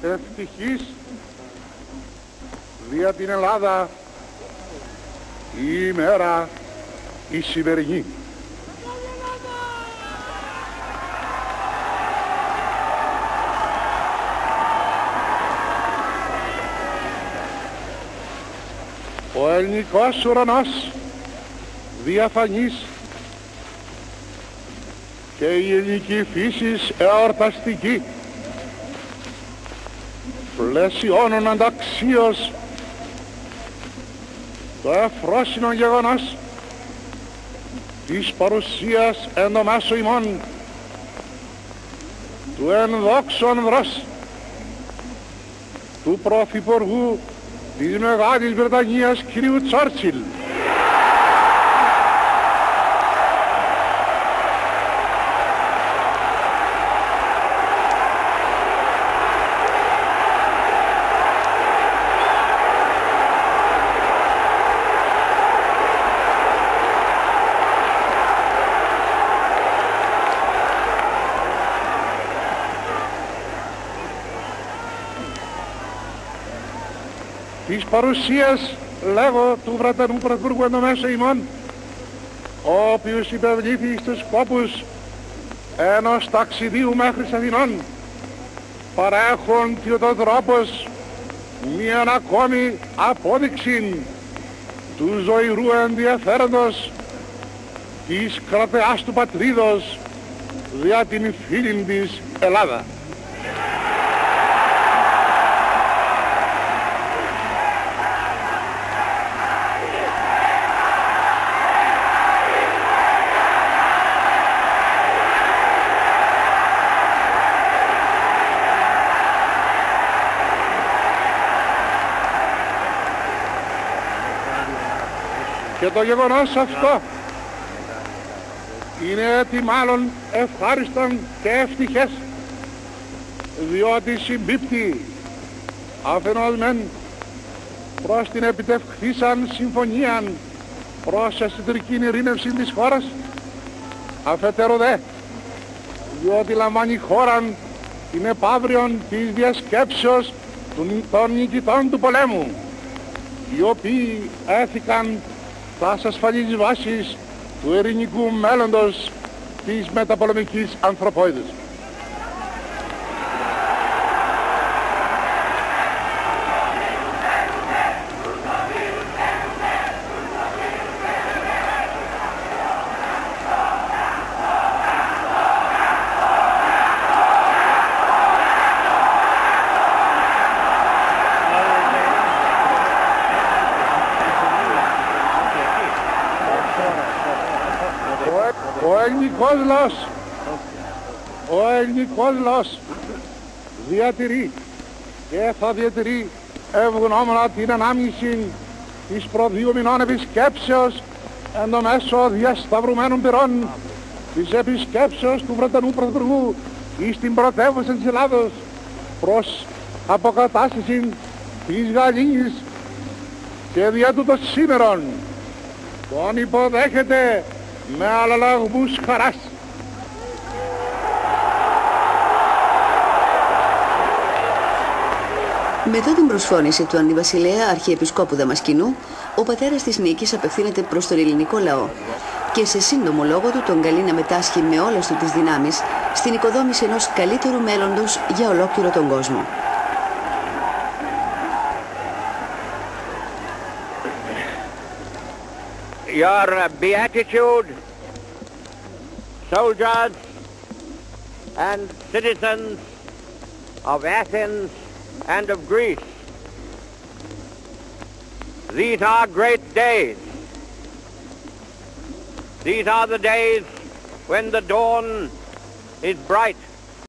ευτυχής δια την Ελλάδα η ημέρα η σημερινή. Ο ελληνικός ουρανός διαφανής και η ελληνική φύσης εορταστική πλαισιώνουν ανταξίως το εφρόσινο γεγονός της παρουσίας εν το μέσο ημών του ενδόξου ανδρός του Πρωθυπουργού της Μεγάλης Βρετανίας κ. Τσόρτσιλ. Της παρουσίας, λέγω, του Βρετανού Πρωθυπουργού εν το μέσο ημών, ο οποίος υπευλήθη στους σκόπους ενός ταξιδίου μέχρι Αθηνών, παρέχουν τρόπος μίαν ακόμη απόδειξη του ζωηρού ενδιαφέροντος της κρατεάς του πατρίδος δια την φίλην της Ελλάδα. Και το γεγονός αυτό είναι τι μάλλον ευχάριστον και ευτυχές, διότι συμπίπτει αφενός μεν προς την επιτευχθήσαν συμφωνίαν προς εσωτερική ειρήνευση της χώρας, αφετέρου δε διότι λαμβάνει χώραν την επαύριον της διασκέψεως των νικητών του πολέμου, οι οποίοι έθηκαν τας ασφαλείς βάσεις του ειρηνικού μέλλοντος της μεταπολεμικής ανθρωπότητας. Ο ελληνικός λαός διατηρεί και θα διατηρεί ευγνώμονα την ανάμνηση της προ 2 μηνών επισκέψεως εν το μέσο διασταυρωμένων πυρών της επισκέψεως του Βρετανού Πρωθυπουργού εις την πρωτεύουσα της Ελλάδος προς αποκατάσταση της Γαλλικής, και δια τούτο σήμερον τον υποδέχεται με αλλαλαγμούς χαράς. Μετά την προσφώνηση του Αντιβασιλέα Αρχιεπισκόπου Δαμασκηνού, ο πατέρας της Νίκης απευθύνεται προς τον ελληνικό λαό και σε σύντομο λόγο του τον καλεί να μετάσχει με όλες του τις δυνάμεις στην οικοδόμηση ενός καλύτερου μέλλοντος για ολόκληρο τον κόσμο. Your beatitude, soldiers and citizens of Athens and of Greece. These are great days. These are the days when the dawn is bright